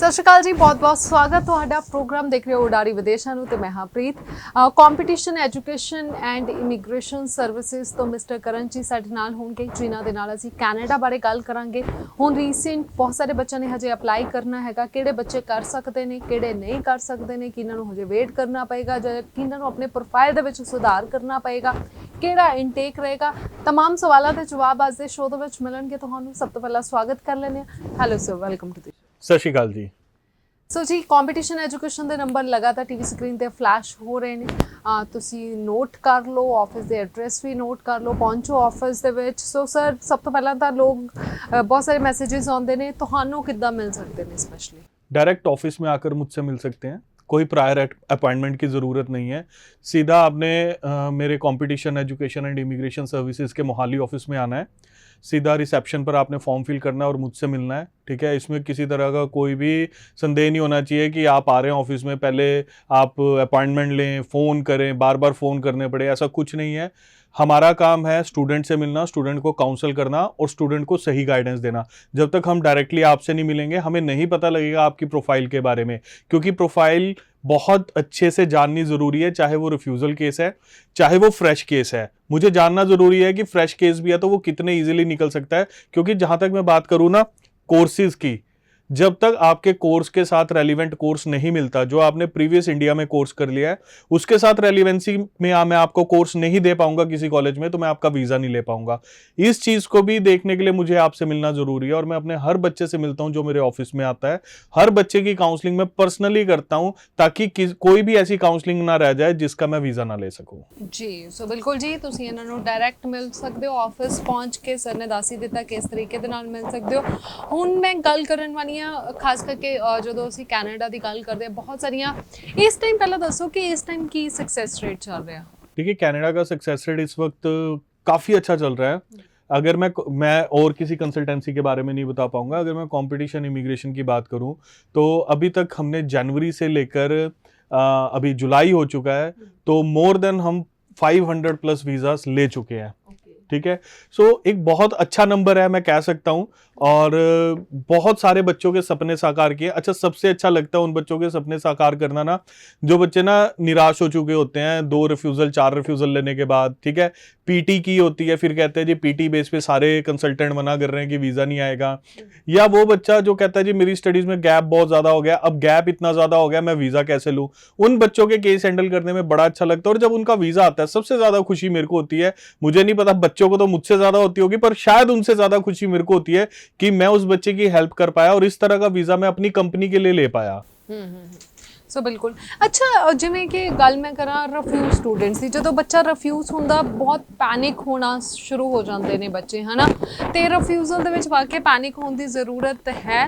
ਸਤਿ ਸ਼੍ਰੀ ਅਕਾਲ ਜੀ, ਬਹੁਤ-ਬਹੁਤ ਸਵਾਗਤ ਤੁਹਾਡਾ। ਪ੍ਰੋਗਰਾਮ ਦੇਖ ਰਹੇ ਹੋ ਉਡਾਰੀ ਵਿਦੇਸ਼ਾਂ ਨੂੰ ਤੇ ਮੈਂ ਹਾਂ Preet. Competition education and immigration services ਤੋਂ ਮਿਸਟਰ ਕਰਨ ਜੀ ਸਾਡੇ ਨਾਲ ਹੋਣਗੇ, ਜਿਨ੍ਹਾਂ ਦੇ ਨਾਲ ਅਸੀਂ ਕੈਨੇਡਾ ਬਾਰੇ ਗੱਲ ਕਰਾਂਗੇ। ਹੁਣ ਰੀਸੈਂਟ ਬਹੁਤ ਸਾਰੇ ਬੱਚਿਆਂ ਨੇ ਹਜੇ ਅਪਲਾਈ ਕਰਨਾ ਹੈਗਾ, ਕਿਹੜੇ ਬੱਚੇ ਕਰ ਸਕਦੇ ਨੇ, ਕਿਹੜੇ ਨਹੀਂ ਕਰ ਸਕਦੇ ਨੇ, ਕਿਹਨਾਂ ਨੂੰ ਹਜੇ ਵੇਟ ਕਰਨਾ ਪਏਗਾ ਜਾਂ ਕਿਹਨਾਂ ਨੂੰ ਆਪਣੇ ਪ੍ਰੋਫਾਈਲ ਦੇ ਵਿੱਚ ਸੁਧਾਰ ਕਰਨਾ ਪਏਗਾ, ਕਿਹੜਾ ਇਨਟੇਕ ਰਹੇਗਾ। तमाम ਸਵਾਲਾਂ ਦੇ ਜਵਾਬ ਅੱਜ ਦੇ ਸ਼ੋਅ ਦੇ ਵਿੱਚ ਮਿਲਣਗੇ ਤੁਹਾਨੂੰ। ਸਭ ਤੋਂ ਪਹਿਲਾਂ ਸਵਾਗਤ ਕਰ ਲੈਂਦੇ ਹਾਂ। ਹੈਲੋ ਸਰ, ਵੈਲਕਮ ਟੂ ਦੀ। ਸਤਿ ਸ਼੍ਰੀ ਅਕਾਲ ਜੀ। ਸੋ ਜੀ, ਕੰਪੀਟੀਸ਼ਨ ਐਜੂਕੇਸ਼ਨ ਦੇ ਨੰਬਰ ਲਗਾਤਾਰ ਟੀਵੀ ਸਕਰੀਨ ਤੇ ਫਲੈਸ਼ ਹੋ ਰਹੇ ਨੇ। ਤੁਸੀਂ ਨੋਟ ਕਰ ਲਓ, ਆਫਿਸ ਦੇ ਐਡਰੈਸ ਵੀ ਨੋਟ ਕਰ ਲਓ, ਪਹੁੰਚੋ ਆਫਿਸ ਦੇ ਵਿੱਚ। ਸੋ ਸਰ, ਸਭ ਤੋਂ ਪਹਿਲਾਂ ਤਾਂ ਲੋਕ बहुत सारे मैसेजेस आते हैं, ਤੁਹਾਨੂੰ ਕਿੱਦਾਂ ਮਿਲ सकते हैं? स्पेशली डायरेक्ट ऑफिस में आकर मुझसे मिल सकते हैं, कोई प्रायर अपॉइंटमेंट की ज़रूरत नहीं है। सीधा आपने मेरे competition education and immigration services के मोहाली ऑफिस में आना है। सीधा रिसेप्शन पर आपने फॉर्म फिल करना है और मुझसे मिलना है, ठीक है। इसमें किसी तरह का कोई भी संदेह नहीं होना चाहिए कि आप आ रहे हैं ऑफिस में, पहले आप अपॉइंटमेंट लें, फ़ोन करें, बार बार फ़ोन करने पड़े, ऐसा कुछ नहीं है। हमारा काम है स्टूडेंट से मिलना, स्टूडेंट को काउंसल करना और स्टूडेंट को सही गाइडेंस देना। जब तक हम डायरेक्टली आपसे नहीं मिलेंगे, हमें नहीं पता लगेगा आपकी प्रोफाइल के बारे में, क्योंकि प्रोफाइल बहुत अच्छे से जाननी ज़रूरी है। चाहे वो रिफ्यूज़ल केस है, चाहे वो फ्रेश केस है, मुझे जानना ज़रूरी है कि फ्रेश केस भी है तो वो कितने ईजिली निकल सकता है। क्योंकि जहाँ तक मैं बात करूँ ना कोर्सेज़ की, जब तक आपके कोर्स के साथ रेलिवेंट कोर्स नहीं मिलता, जो आपने प्रीवियस इंडिया में कोर्स कर लिया है, उसके साथ रेलिवेंसी में मैं आपको कोर्स नहीं दे पाऊंगा किसी कॉलेज में, तो मैं आपका वीज़ा नहीं ले पाऊंगा। इस चीज़ को भी देखने के लिए मुझे आपसे मिलना ज़रूरी है। और मैं अपने हर बच्चे से मिलता हूं जो मेरे ऑफिस में आता है। हर बच्चे की काउंसलिंग मैं पर्सनली करता हूं, ताकि कोई भी ऐसी काउंसलिंग ना रह जाए जिसका मैं वीज़ा ना ले सकूँ जी। सो बिल्कुल जी, ਤੁਸੀਂ ਇਹਨਾਂ ਨੂੰ ਡਾਇਰੈਕਟ ਮਿਲ ਸਕਦੇ ਹੋ, ਆਫਿਸ ਪਹੁੰਚ ਕੇ ਸਰ ਨੇ ਦੱਸ ਹੀ ਦਿੱਤਾ ਕਿਸ ਤਰੀਕੇ ਦੇ ਨਾਲ ਮਿਲ ਸਕਦੇ ਹੋ। ਹੁਣ ਮੈਂ ਗੱਲ ਕਰਨ ਵਾਲੀ ਖਾਸ ਕਰਕੇ ਜਦੋਂ ਅਸੀਂ ਕੈਨੇਡਾ ਦੀ ਗੱਲ ਕਰਦੇ ਹਾਂ, बहुत ਸਾਰੀਆਂ ਇਸ ਟਾਈਮ ਪਹਿਲਾਂ ਦੱਸੋ कि इस टाइम की सक्सेस रेट चल रहा है? देखिए, कनाडा का सक्सेस रेट इस वक्त काफ़ी अच्छा चल रहा है। अगर मैं और किसी कंसल्टेंसी के बारे में नहीं बता पाऊंगा। अगर मैं कंपटीशन इमिग्रेशन की बात करूं तो अभी तक हमने जनवरी से लेकर अभी जुलाई हो चुका है, तो मोर देन हम 500 प्लस वीज़ास ले चुके हैं, ठीक है। सो एक बहुत अच्छा नंबर है, मैं कह सकता हूँ। और बहुत सारे बच्चों के सपने साकार किए। अच्छा, सबसे अच्छा लगता है उन बच्चों के सपने साकार करना ना, जो बच्चे ना निराश हो चुके होते हैं 2 रिफ्यूज़ल 4 रिफ्यूज़ल लेने के बाद, ठीक है। पीटी की होती है, फिर कहते हैं जी पीटी बेस पे सारे कंसल्टेंट मना कर रहे हैं कि वीज़ा नहीं आएगा। या वो बच्चा जो कहता है जी मेरी स्टडीज़ में गैप बहुत ज़्यादा हो गया, अब गैप इतना ज़्यादा हो गया, मैं वीज़ा कैसे लूँ। उन बच्चों के केस हैंडल करने में बड़ा अच्छा लगता है। और जब उनका वीज़ा आता है, सबसे ज़्यादा खुशी मेरे को होती है। मुझे नहीं पता बच्चों को तो मुझसे ज़्यादा होती होगी, पर शायद उनसे ज़्यादा खुशी मेरे को होती है कि मैं उस बच्चे की हेल्प कर पाया और इस तरह का वीज़ा मैं अपनी कंपनी के लिए ले पाया। सो बिल्कुल। अच्छा, जिमें कि गल मैं करा रिफ्यूज स्टूडेंट्स की, जो बच्चा रिफ्यूज होंदा बहुत पैनिक होना शुरू हो जाते हैं बच्चे, है ना। तो रिफ्यूजल दे विच वाकई पैनिक होने की ज़रूरत है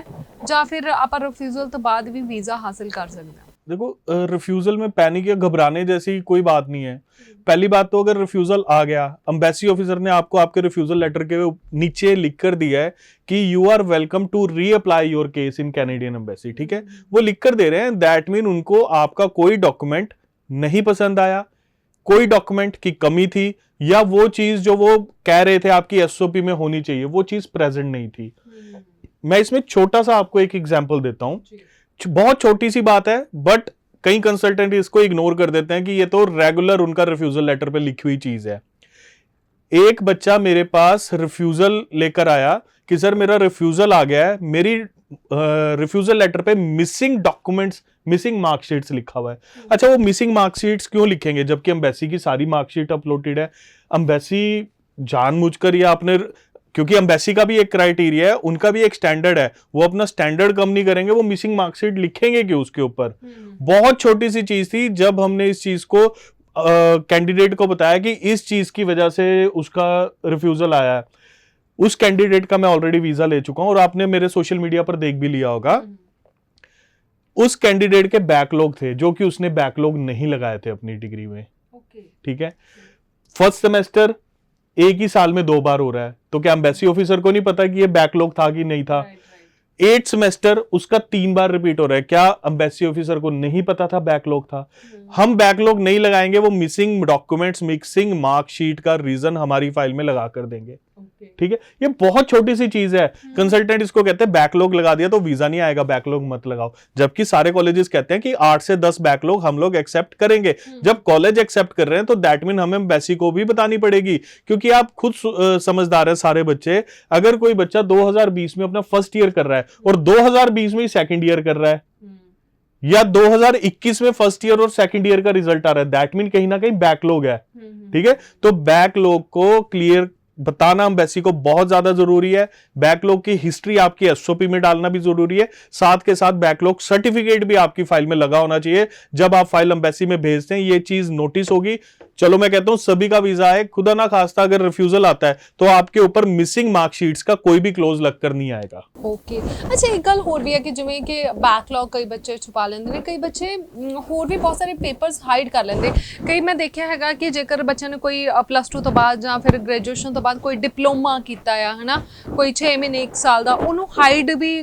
या फिर आप रिफ्यूजल तो बाद भी वीज़ा हासिल कर सकते हैं? देखो, रिफ्यूज़ल में पैनिक या घबराने जैसी कोई बात नहीं है। पहली बात तो अगर रिफ्यूज़ल आ गया, एम्बेसी ऑफिसर ने आपको आपके रिफ्यूज़ल लेटर के नीचे लिख कर दिया है कि you are welcome to reapply your case in Canadian embassy, ठीक है। वो लिख कर दे रहे हैं, दैट मीन उनको आपका कोई डॉक्यूमेंट नहीं पसंद आया, कोई डॉक्यूमेंट की कमी थी, या वो चीज़ जो वो कह रहे थे आपकी एसओपी में होनी चाहिए, वो चीज़ प्रेजेंट नहीं थी। मैं इसमें छोटा सा आपको एक एग्जाम्पल देता हूँ। बहुत छोटी सी बात है, बट कई कंसल्टेंट इसको इग्नोर कर देते हैं कि ये तो रेगुलर उनका रिफ्यूजल लेटर पे लिखी हुई चीज है। एक बच्चा मेरे पास रिफ्यूजल लेकर आया कि सर मेरा रिफ्यूजल आ गया है, मेरी रिफ्यूजल लेटर पे मिसिंग डॉक्यूमेंट्स, मिसिंग मार्कशीट्स लिखा हुआ है। अच्छा, वो मिसिंग मार्कशीट्स क्यों लिखेंगे जबकि एम्बेसी की सारी मार्कशीट अपलोडेड है। एम्बेसी जानबूझकर या अपने, क्योंकि एम्बेसी का भी एक क्राइटेरिया है, उनका भी एक स्टैंडर्ड है, वो अपना स्टैंडर्ड कम नहीं करेंगे, वो मिसिंग मार्कशीट लिखेंगे क्यों उसके ऊपर। बहुत छोटी सी चीज थी। जब हमने इस चीज को कैंडिडेट को बताया कि इस चीज की वजह से उसका रिफ्यूजल आया है, उस कैंडिडेट का मैं ऑलरेडी वीजा ले चुका हूं और आपने मेरे सोशल मीडिया पर देख भी लिया होगा। उस कैंडिडेट के बैकलॉग थे, जो कि उसने बैकलॉग नहीं लगाए थे अपनी डिग्री में, ठीक है। फर्स्ट सेमेस्टर एक ही साल में 2 बार हो रहा है, तो क्या एम्बेसी ऑफिसर को नहीं पता कि ये बैकलॉग था कि नहीं था? 8 सेमेस्टर उसका 3 बार रिपीट हो रहा है, क्या एम्बेसी ऑफिसर को नहीं पता था बैकलॉग था? हम बैकलॉग नहीं लगाएंगे, वो मिसिंग डॉक्यूमेंट्स, मिसिंग मार्कशीट का रीजन हमारी फाइल में लगा कर देंगे। ठीक है, ये बहुत छोटी सी चीज है। कंसल्टेंट इसको कहते हैं बैकलॉग लगा दिया तो वीजा नहीं आएगा, बैकलॉग मत लगाओ, जबकि सारे कॉलेजेस कहते हैं कि 8 से 10 बैकलॉग हम लोग एक्सेप्ट करेंगे। जब कॉलेज एक्सेप्ट कर रहे हैं तो दैट मीन हमें एम्बेसी को भी बतानी पड़ेगी, क्योंकि आप खुद समझदार है सारे बच्चे। अगर कोई बच्चा 2020 में अपना फर्स्ट ईयर कर रहा है और 2020 में ही सेकेंड ईयर कर रहा है, या 2021 में फर्स्ट ईयर और सेकंड ईयर का रिजल्ट आ रहा है, दैट मीन कहीं ना कहीं बैकलॉग है। ठीक है, तो बैकलॉग को क्लियर बताना एम्बेसी को बहुत ज्यादा जरूरी है। बैकलॉग की हिस्ट्री आपकी एसओपी में डालना भी जरूरी है, साथ के साथ बैकलॉग सर्टिफिकेट भी आपकी फाइल में लगा होना चाहिए। जब आप फाइल एम्बेसी में भेजते हैं ये चीज नोटिस होगी। चलो मैं कहता हूं सभी का वीजा है, खुदा ना खास्ता अगर रिफ्यूजल आता है तो आपके ऊपर मिसिंग मार्कशीट्स का कोई भी क्लोज लगकर नहीं आएगा। ओके, अच्छा एक गल होर भी है कि जिवें कि बैकलॉग कई बच्चे छुपा लेंदे ने, कई बच्चे होर भी बहुत सारे पेपर्स हाइड कर लेंदे। कई मैं देखिया हैगा कि जेकर बच्चे ने कोई +2 ਤੋਂ ਬਾਅਦ ਜਾਂ ਫਿਰ ग्रेजुएशन ਤੋਂ ਬਾਅਦ कोई डिप्लोमा ਕੀਤਾ ਆ है ना, कोई 6 ਮਹੀਨੇ 1 ਸਾਲ ਦਾ, ਉਹਨੂੰ ਹਾਈਡ ਵੀ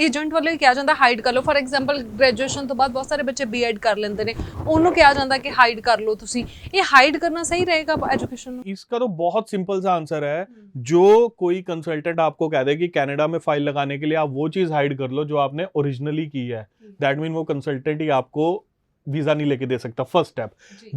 ਏਜੰਟ ਵੱਲੋਂ ਕਿਹਾ ਜਾਂਦਾ ਹਾਈਡ ਕਰ ਲਓ। ਫॉर एग्जांपल ग्रेजुएशन ਤੋਂ ਬਾਅਦ ਬਹੁਤ ਸਾਰੇ ਬੱਚੇ ਬੀਐਡ ਕਰ ਲੈਂਦੇ ਨੇ, ਉਹਨੂੰ ਕਿਹਾ ਜਾਂਦਾ ਕਿ ਹਾਈਡ ਕਰ ਲਓ ਤੁਸੀਂ। ये हाइड करना सही रहेगा एजुकेशन में? इसका तो बहुत सिंपल सा आंसर है, जो कोई कंसल्टेंट आपको कह दे कि कनाडा में फाइल लगाने के लिए आप वो चीज हाइड कर लो जो आपने ओरिजिनली की है, दैट मीन वो कंसल्टेंट ही आपको वीजा नहीं लेके दे सकता। First step.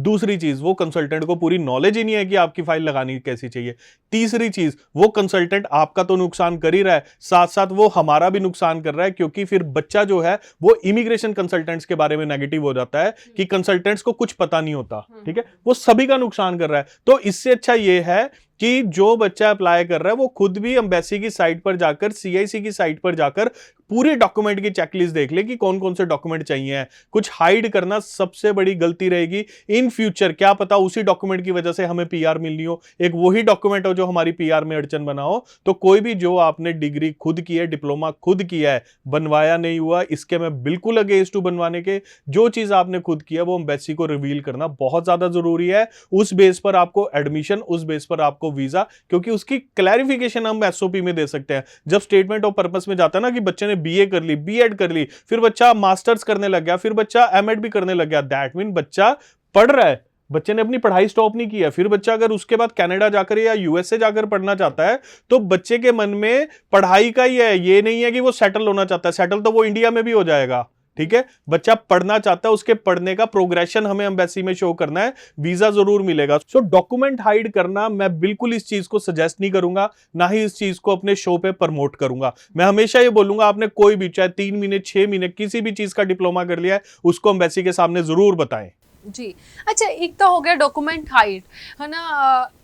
दूसरी चीज, वो कंसल्टेंट को पूरी नॉलेज ही नहीं है कि आपकी फाइल लगानी कैसी चाहिए। तीसरी चीज, वो कंसल्टेंट आपका तो नुकसान कर ही रहा है, साथ साथ वो हमारा भी नुकसान कर रहा है, क्योंकि फिर बच्चा जो है वो इमिग्रेशन कंसल्टेंट्स के बारे में नेगेटिव हो जाता है कि कंसल्टेंट्स को कुछ पता नहीं होता। ठीक है, वो सभी का नुकसान कर रहा है। तो इससे अच्छा ये है कि जो बच्चा अप्लाई कर रहा है वो खुद भी एम्बेसी की साइट पर जाकर, सीआईसी की साइट पर जाकर पूरे डॉक्यूमेंट की चेकलिस्ट देख ले कि कौन कौन से डॉक्यूमेंट चाहिए। कुछ हाइड करना सबसे बड़ी गलती रहेगी। इन फ्यूचर क्या पता उसी डॉक्यूमेंट की वजह से हमें पीआर मिलनी हो, एक वही डॉक्यूमेंट हो जो हमारी पीआर में अड़चन बना हो। तो कोई भी जो आपने डिग्री खुद की है, डिप्लोमा खुद किया है, बनवाया नहीं हुआ, इसके मैं बिल्कुल अगेंस्ट हूं बनवाने के। जो चीज आपने खुद किया वो एम्बेसी को रिवील करना बहुत ज्यादा जरूरी है। उस बेस पर आपको एडमिशन, उस बेस पर आपको वीजा, क्योंकि उसकी क्लैरिफिकेशन हम एसओपी में दे सकते हैं। जब स्टेटमेंट ऑफ पर्पस में जाता है ना कि बच्चे ने बीए कर ली, बीएड कर ली, फिर बच्चा मास्टर्स करने लग गया, फिर बच्चा एमएड भी करने लग गया, दैट मीन बच्चा पढ़ रहा है, बच्चे ने अपनी पढ़ाई स्टॉप नहीं किया। फिर बच्चा अगर उसके बाद कनाडा जाकर या यूएसए जाकर पढ़ना चाहता है तो बच्चे के मन में पढ़ाई का ही है, ये नहीं है कि वो सेटल होना चाहता है। सेटल तो वो इंडिया में भी हो जाएगा। ठीक है, बच्चा पढ़ना चाहता है, उसके पढ़ने का प्रोग्रेशन हमें एम्बेसी में शो करना है, वीजा जरूर मिलेगा। सो डॉक्यूमेंट हाइड करना मैं बिल्कुल इस चीज को सजेस्ट नहीं करूंगा, ना ही इस चीज को अपने शो पे प्रमोट करूंगा। मैं हमेशा ये बोलूंगा, आपने कोई भी चाहे 3 महीने 6 महीने किसी भी चीज का डिप्लोमा कर लिया है, उसको एम्बेसी के सामने जरूर बताएं। जी, अच्छा एक तो हो गया डॉक्यूमेंट हाइड है ना,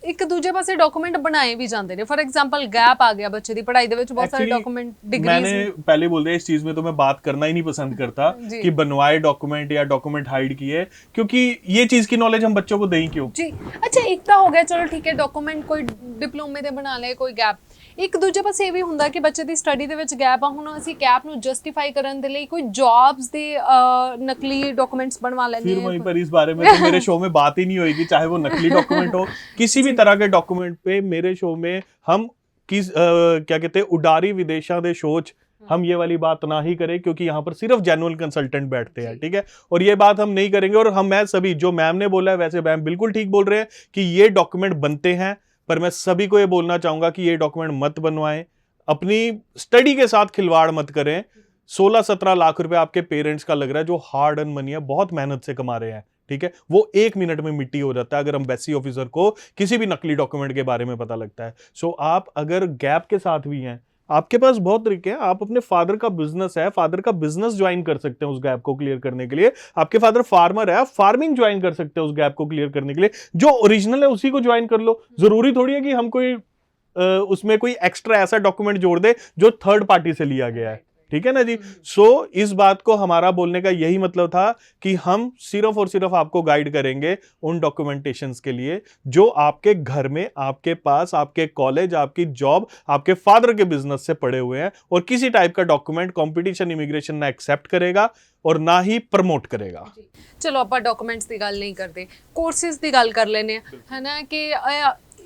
एक दूजे पासे डॉक्यूमेंट बनाए भी जाते हैं। फॉर एग्जांपल गैप आ गया बच्चे की पढ़ाई दे विच, बहुत सारे डॉक्यूमेंट डिग्रीज। मैंने पहले बोल दिया इस चीज में तो मैं बात करना ही नहीं पसंद करता कि बनवाए डॉक्यूमेंट या डॉक्यूमेंट हाइड किए, क्योंकि ये चीज की नॉलेज हम बच्चों को दें क्यों। जी, अच्छा एक तो हो गया, चलो ठीक है डॉक्यूमेंट कोई डिप्लोमे ਦੇ ਬਣਾ ਲਏ, ਕੋਈ ਗੈਪ। ਇੱਕ ਦੂਜੇ ਪਾਸੇ ਇਹ ਵੀ ਹੁੰਦਾ ਕਿ ਬੱਚੇ ਦੀ ਸਟੱਡੀ ਦੇ ਵਿੱਚ ਗੈਪ ਆ, ਹੁਣ ਅਸੀਂ ਗੈਪ ਨੂੰ ਜਸਟੀਫਾਈ ਕਰਨ ਦੇ ਲਈ ਕੋਈ ਜੌਬਸ ਦੇ ਨਕਲੀ ਡਾਕੂਮੈਂਟਸ ਬਣਵਾ ਲੈਂਦੇ हैं। फिर वहीं पर इस बारे में तो मेरे शो में बात ही नहीं होगी, चाहे वो नकली डॉक्यूमेंट हो, किसी भी तरह के डॉक्यूमेंट पे मेरे शो में हम क्या कहते हैं उडारी विदेशा दे सोच, हम ये वाली बात ना ही करें, क्योंकि यहाँ पर सिर्फ जेन्युइन कंसल्टेंट बैठते हैं। ठीक है, और ये बात हम नहीं करेंगे। और हम मैं सभी जो मैम ने बोला है, वैसे मैम बिल्कुल ठीक बोल रहे हैं कि ये डॉक्यूमेंट बनते हैं, पर मैं सभी को ये बोलना चाहूंगा कि ये डॉक्यूमेंट मत बनवाएं, अपनी स्टडी के साथ खिलवाड़ मत करें। 16-17 लाख रुपए आपके पेरेंट्स का लग रहा है, जो हार्ड अर्न मनी है, बहुत मेहनत से कमा रहे हैं। ठीक है, वो 1 मिनट में मिट्टी हो जाता है अगर एम्बेसी ऑफिसर को किसी भी नकली डॉक्यूमेंट के बारे में पता लगता है। सो आप अगर गैप के साथ भी हैं, आपके पास बहुत तरीके हैं। आप अपने फादर का बिजनेस है, फादर का बिजनेस ज्वाइन कर सकते हैं उस गैप को क्लियर करने के लिए। आपके फादर फार्मर है, आप फार्मिंग ज्वाइन कर सकते हैं उस गैप को क्लियर करने के लिए। जो ओरिजिनल है उसी को ज्वाइन कर लो। जरूरी थोड़ी है कि हम कोई उसमें कोई एक्स्ट्रा ऐसा डॉक्यूमेंट जोड़ दे जो थर्ड पार्टी से लिया गया है। ठीक है ना जी। सो इस बात को हमारा बोलने का यही मतलब था कि हम सिर्फ और सिर्फ आपको गाइड करेंगे उन डॉक्यूमेंटेशंस के लिए जो आपके घर में, आपके पास, आपके कॉलेज, आपकी जॉब, आपके फादर के बिजनेस से पड़े हुए हैं। और किसी टाइप का डॉक्यूमेंट कंपटीशन इमिग्रेशन ना एक्सेप्ट करेगा और ना ही प्रमोट करेगा। चलो आप डॉक्यूमेंट्स की गल नहीं करते, कोर्सेज की गल कर लेने है ना कि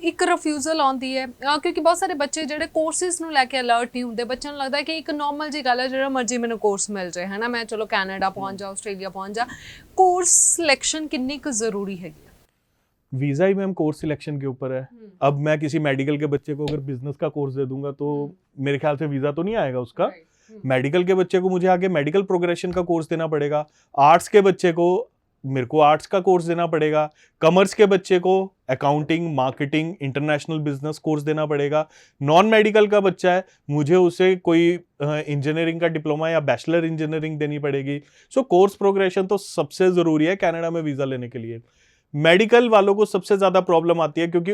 एक रिफ्यूजल आती है क्योंकि बहुत सारे बच्चे जो कोर्सिस ਨੂੰ ਲੈ ਕੇ ਅਲਰਟ नहीं होंगे। बच्चों ਨੂੰ लगता है कि एक नॉर्मल जी गल है, जो मर्जी मैंने कोर्स मिल जाए है ना, मैं चलो कैनेडा पहुंच जा, आस्ट्रेलिया पहुंच जा। कोर्स सिलेक्शन कितनी जरूरी है? वीजा ही मैम कोर्स सिलेक्शन के ऊपर है। अब मैं किसी मेडिकल के बच्चे को अगर बिजनेस का कोर्स दे दूंगा तो मेरे ख्याल से वीजा तो नहीं आएगा उसका। मेडिकल के बच्चे को मुझे आगे मेडिकल प्रोग्रेशन का कोर्स देना पड़ेगा, आर्ट्स के बच्चे को मेरे को आर्ट्स का कोर्स देना पड़ेगा, कॉमर्स के बच्चे को accounting, marketing, international business course देना पड़ेगा, नॉन मेडिकल का बच्चा है मुझे उसे कोई इंजीनियरिंग का डिप्लोमा या बैचलर इंजीनियरिंग देनी पड़ेगी। सो कोर्स प्रोग्रेशन तो सबसे जरूरी है कनाडा में वीजा लेने के लिए। मेडिकल वालों को सबसे ज्यादा प्रॉब्लम आती है क्योंकि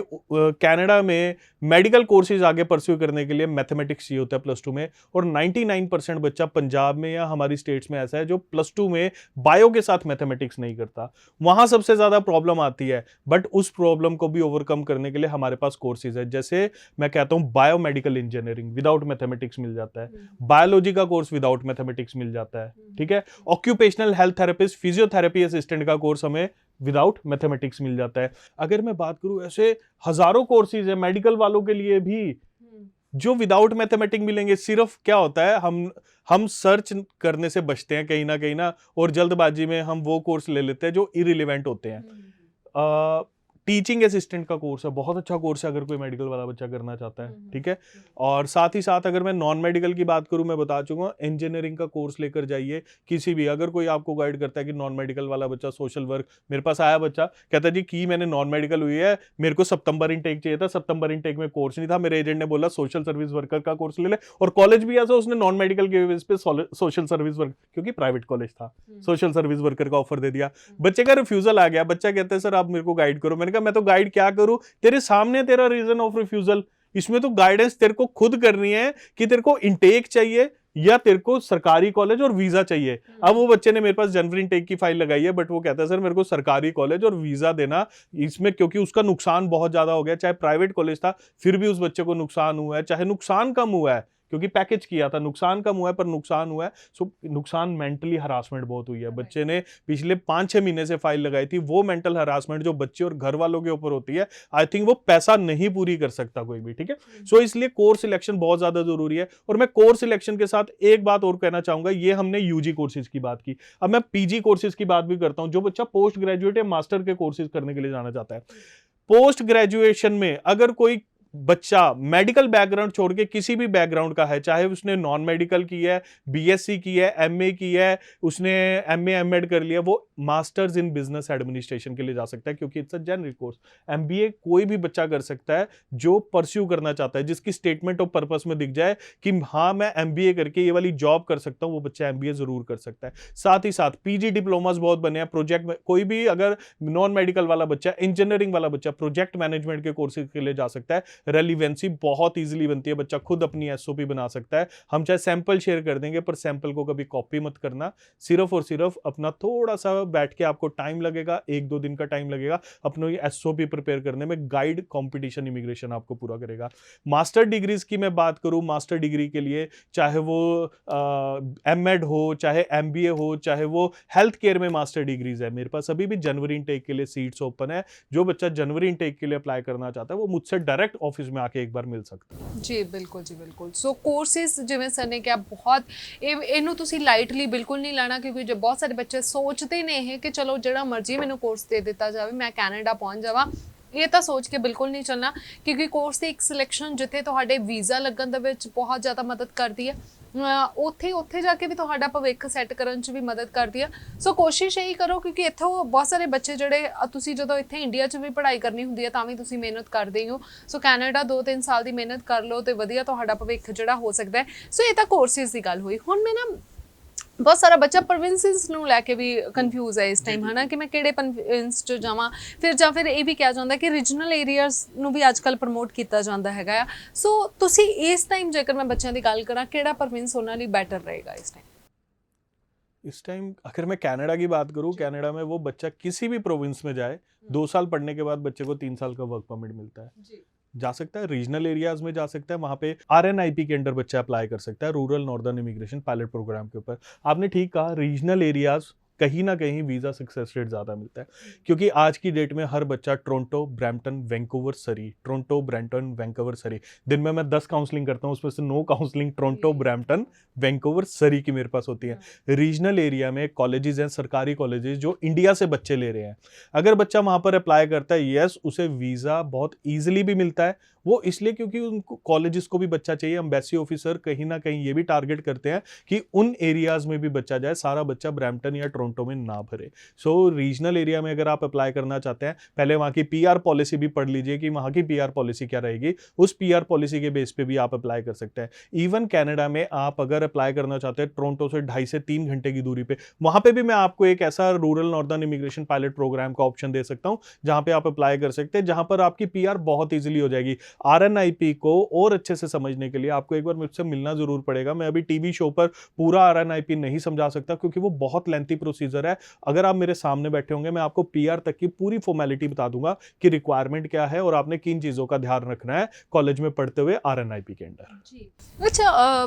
कनाडा में मेडिकल कोर्सेज आगे परस्यू करने के लिए मैथमेटिक्स चाहिए होता है +2 में, और 99% बच्चा पंजाब में या हमारी स्टेट्स में ऐसा है जो +2 में बायो के साथ मैथमेटिक्स नहीं करता। वहां सबसे ज्यादा प्रॉब्लम आती है, बट उस प्रॉब्लम को भी ओवरकम करने के लिए हमारे पास कोर्सेज है। जैसे मैं कहता हूँ बायोमेडिकल इंजीनियरिंग विदाउट मैथमेटिक्स मिल जाता है, बायोलॉजी का कोर्स विदाउट मैथमेटिक्स मिल जाता है, ठीक है। Occupational health therapist, physiotherapy assistant का कोर्स हमें विदाउट मैथमेटिक्स मिल जाता है। अगर मैं बात करूं ऐसे हजारों कोर्सेज है मेडिकल वालों के लिए भी जो विदाउट मैथमेटिक्स मिलेंगे। सिर्फ क्या होता है हम सर्च करने से बचते हैं कहीं ना, और जल्दबाजी में हम वो कोर्स ले लेते हैं जो इरिलेवेंट होते हैं। टीचिंग असिस्टेंट का कोर्स है, बहुत अच्छा कोर्स है अगर कोई मेडिकल वाला बच्चा करना चाहता है, ठीक है। और साथ ही साथ अगर मैं नॉन मेडिकल की बात करूं, मैं बता चुका हूं इंजीनियरिंग का कोर्स लेकर जाइए किसी भी। अगर कोई आपको गाइड करता है कि नॉन मेडिकल वाला बच्चा सोशल वर्क, मेरे पास आया बच्चा कहता जी कि मैंने नॉन मेडिकल हुई है, मेरे को सितंबर इनटेक चाहिए था, सितंबर इनटेक में कोर्स नहीं था, मेरे एजेंट ने बोला सोशल सर्विस वर्कर का कोर्स ले ले, और कॉलेज भी ऐसा उसने नॉन मेडिकल के बेस पे सोशल सर्विस वर्क, क्योंकि प्राइवेट कॉलेज था, सोशल सर्विस वर्कर का ऑफर दे दिया। बच्चे का रिफ्यूजल आ गया, बच्चा कहता है सर आप मेरे को गाइड करो। मैंने कहा मैं तो गाइड क्या करूं, तेरे सामने तेरा रीजन ऑफ रिफ्यूजल, इसमें तो गाइडेंस तेरे को खुद करनी है कि तेरे को इनटेक चाहिए या तेरे को सरकारी कॉलेज और वीजा चाहिए। अब वो बच्चे ने मेरे पास जनवरी इनटेक की फाइल लगाई है, बट वो कहता है सर मेरे को सरकारी कॉलेज और वीजा देना, इसमें क्योंकि उसका नुकसान बहुत ज्यादा हो गया। चाहे प्राइवेट कॉलेज था फिर भी उस बच्चे को नुकसान हुआ है, चाहे नुकसान कम हुआ है क्योंकि पैकेज किया था, नुकसान कम हुआ है पर नुकसान हुआ है। सो नुकसान मेंटली हरासमेंट बहुत हुई है। बच्चे ने पिछले 5-6 महीने से फाइल लगाई थी, वो मेंटल हरासमेंट जो बच्चे और घर वालों के ऊपर होती है, आई थिंक वो पैसा नहीं पूरी कर सकता कोई भी, ठीक है। सो इसलिए कोर्स सिलेक्शन बहुत ज्यादा जरूरी है। और मैं कोर्स सिलेक्शन के साथ एक बात और कहना चाहूंगा, ये हमने यूजी कोर्सेज की बात की, अब मैं पीजी कोर्सेज की बात भी करता हूं। जो बच्चा पोस्ट ग्रेजुएट या मास्टर के कोर्सेज करने के लिए जाना चाहता है, पोस्ट ग्रेजुएशन में अगर कोई बच्चा मेडिकल बैकग्राउंड छोड़ के किसी भी बैकग्राउंड का है, चाहे उसने नॉन मेडिकल की है, बीएससी की है, एमए की है, उसने एमए एमएड कर लिया, वो मास्टर्स इन बिजनेस एडमिनिस्ट्रेशन के लिए जा सकता है क्योंकि it's a generic course. MBA कोई भी बच्चा कर सकता है जो परस्यू करना चाहता है, जिसकी स्टेटमेंट ऑफ पर्पस में दिख जाए कि हाँ मैं एमबीए करके ये वाली जॉब कर सकता हूं, वो बच्चा एमबीए जरूर कर सकता है। साथ ही साथ पीजी डिप्लोमास बहुत बने हैं। प्रोजेक्ट में कोई भी अगर नॉन मेडिकल वाला बच्चा, इंजीनियरिंग वाला बच्चा प्रोजेक्ट मैनेजमेंट के कोर्सेज के लिए जा सकता है। रेलिवेंसी बहुत इजीली बनती है, बच्चा खुद अपनी एसओपी बना सकता है। हम चाहे सैंपल शेयर कर देंगे पर सैंपल को कभी कॉपी मत करना, सिर्फ और सिर्फ अपना थोड़ा सा बैठ के, आपको टाइम लगेगा 1-2 दिन का टाइम लगेगा अपनी एसओपी प्रिपेयर करने में। गाइड कंपटीशन इमिग्रेशन आपको पूरा करेगा। मास्टर डिग्रीज की मैं बात करूं, मास्टर डिग्री के लिए चाहे वो एमएड हो, चाहे एमबीए हो, चाहे वो हेल्थ केयर में मास्टर डिग्रीज है, मेरे पास अभी भी जनवरी इनटेक के लिए सीट्स ओपन है। जो बच्चा जनवरी इनटेक के लिए अप्लाई करना चाहता है वो मुझसे डायरेक्ट ऑफिस में आके एक बार मिल सकता है। जी बिल्कुल जी बिल्कुल। सो कोर्सेज ਜਿਵੇਂ ਸਰ ਨੇ ਕਿਹਾ ਬਹੁਤ ਇਹਨੂੰ ਤੁਸੀਂ ਲਾਈਟਲੀ ਬਿਲਕੁਲ ਨਹੀਂ ਲੈਣਾ, ਕਿਉਂਕਿ ਜੋ ਬਹੁਤ ਸਾਰੇ ਬੱਚੇ ਸੋਚਦੇ ਨੇ ਇਹ ਕਿ ਚਲੋ ਜਿਹੜਾ ਮਰਜ਼ੀ ਮੈਨੂੰ ਕੋਰਸ ਦੇ ਦਿੱਤਾ ਜਾਵੇ ਮੈਂ ਕੈਨੇਡਾ ਪਹੁੰਚ ਜਾਵਾਂ, ਇਹ ਤਾਂ ਸੋਚ ਕੇ ਬਿਲਕੁਲ ਨਹੀਂ ਚੱਲਣਾ, ਕਿਉਂਕਿ ਕੋਰਸ ਦੀ ਇੱਕ ਸਿਲੈਕਸ਼ਨ ਜਿੱਥੇ ਤੁਹਾਡੇ ਵੀਜ਼ਾ ਲੱਗਣ ਦੇ ਵਿੱਚ ਬਹੁਤ ਜ਼ਿਆਦਾ ਮਦਦ ਕਰਦੀ ਹੈ, ਉੱਥੇ ਜਾ ਕੇ ਵੀ ਤੁਹਾਡਾ ਭਵਿੱਖ ਸੈੱਟ ਕਰਨ 'ਚ ਵੀ ਮਦਦ ਕਰਦੀ ਹੈ। ਸੋ ਕੋਸ਼ਿਸ਼ ਇਹੀ ਕਰੋ, ਕਿਉਂਕਿ ਇੱਥੋਂ ਬਹੁਤ ਸਾਰੇ ਬੱਚੇ ਜਿਹੜੇ ਤੁਸੀਂ ਜਦੋਂ ਇੱਥੇ ਇੰਡੀਆ 'ਚ ਵੀ ਪੜ੍ਹਾਈ ਕਰਨੀ ਹੁੰਦੀ ਹੈ ਤਾਂ ਵੀ ਤੁਸੀਂ ਮਿਹਨਤ ਕਰਦੇ ਹੋ। ਸੋ ਕੈਨੇਡਾ 2-3 ਸਾਲ ਦੀ ਮਿਹਨਤ ਕਰ ਲਓ ਤੇ ਵਧੀਆ ਤੁਹਾਡਾ ਭਵਿੱਖ ਜਿਹੜਾ ਹੋ ਸਕਦਾ ਹੈ। ਸੋ ਇਹ ਤਾਂ ਕੋਰਸਿਸ ਦੀ ਗੱਲ ਹੋਈ। ਹੁਣ ਮੈਂ ਨਾ ਬਹੁਤ ਸਾਰਾ ਬੱਚਾ ਪ੍ਰੋਵਿੰਸਿਸ ਨੂੰ ਲੈ ਕੇ ਵੀ ਕਨਫਿਊਜ਼ ਹੈ ਇਸ ਟਾਈਮ, ਹੈ ਨਾ, ਕਿ ਮੈਂ ਕਿਹੜੇ ਪ੍ਰੋਵਿੰਸ 'ਚ ਜਾਵਾਂ। ਫਿਰ ਇਹ ਵੀ ਕਿਹਾ ਜਾਂਦਾ ਕਿ ਰੀਜਨਲ ਏਰੀਆਜ਼ ਨੂੰ ਵੀ ਅੱਜ ਕੱਲ੍ਹ ਪ੍ਰਮੋਟ ਕੀਤਾ ਜਾਂਦਾ ਹੈਗਾ ਆ। ਸੋ ਤੁਸੀਂ ਇਸ ਟਾਈਮ ਜੇਕਰ ਮੈਂ ਬੱਚਿਆਂ ਦੀ ਗੱਲ ਕਰਾਂ, ਕਿਹੜਾ ਪ੍ਰੋਵਿੰਸ ਉਹਨਾਂ ਲਈ ਬੈਟਰ रहेगा इस टाइम? इस टाइम अगर मैं कनाडा की बात करूं, कनाडा में वो बच्चा किसी भी प्रोविंस में जाए, 2 साल पढ़ने के बाद बच्चे को 3 साल का वर्क परमिट मिलता है, जा सकता है। रीजनल एरियाज में जा सकता है, वहां पे आरएनआईपी के अंडर बच्चा अप्लाई कर सकता है, rural northern immigration pilot program के ऊपर। आपने ठीक कहा, रीजनल एरियाज कहीं ना कहीं वीज़ा सक्सेस रेट ज़्यादा मिलता है, क्योंकि आज की डेट में हर बच्चा टोरंटो, ब्रैम्पटन, वैंकूवर, सरी, टोरंटो, ब्रैम्पटन, वैंकूवर, सरी, दिन में मैं 10 काउंसलिंग करता हूँ, उसमें से 9 काउंसलिंग टोरंटो, ब्रैम्पटन, वैंकूवर, सरी की मेरे पास होती है। रीजनल एरिया में कॉलेजेस हैं, सरकारी कॉलेजेस जो इंडिया से बच्चे ले रहे हैं, अगर बच्चा वहां पर अप्लाई करता है, यस, उसे वीज़ा बहुत ईजिली भी मिलता है। वो इसलिए क्योंकि उनको कॉलेजेस को भी बच्चा चाहिए। एम्बेसी ऑफिसर कहीं ना कहीं ये भी टारगेट करते हैं कि उन एरियाज में भी बच्चा जाए, सारा बच्चा ब्रैम्पटन या टोरंटो में ना भरे। सो रीजनल एरिया में अगर आप अप्लाई करना चाहते हैं, पहले वहाँ की पीआर पॉलिसी भी पढ़ लीजिए कि वहाँ की पीआर पॉलिसी क्या रहेगी, उस पीआर पॉलिसी के बेस पे भी आप अप्लाई कर सकते हैं। इवन कनाडा में आप अगर अप्लाई करना चाहते हैं टोरंटो से 2.5 से 3 घंटे की दूरी पे, वहाँ पे भी मैं आपको एक ऐसा rural northern immigration pilot program का ऑप्शन दे सकता हूँ जहाँ पे आप अप्लाई कर सकते हैं, जहाँ पर आपकी पीआर बहुत ईजिली हो जाएगी। आरएनआईपी को और अच्छे से समझने के लिए आपको एक बार मुझसे मिलना जरूर पड़ेगा। मैं अभी टीवी शो पर पूरा आरएनआईपी नहीं समझा सकता क्योंकि वो बहुत लेंथी प्रोसीजर है। अगर आप मेरे सामने बैठे होंगे, मैं आपको पीआर तक की पूरी फॉर्मेलिटी बता दूंगा कि रिक्वायरमेंट क्या है और आपने किन चीजों का ध्यान रखना है कॉलेज में पढ़ते हुए आरएनआईपी के अंदर। जी अच्छा,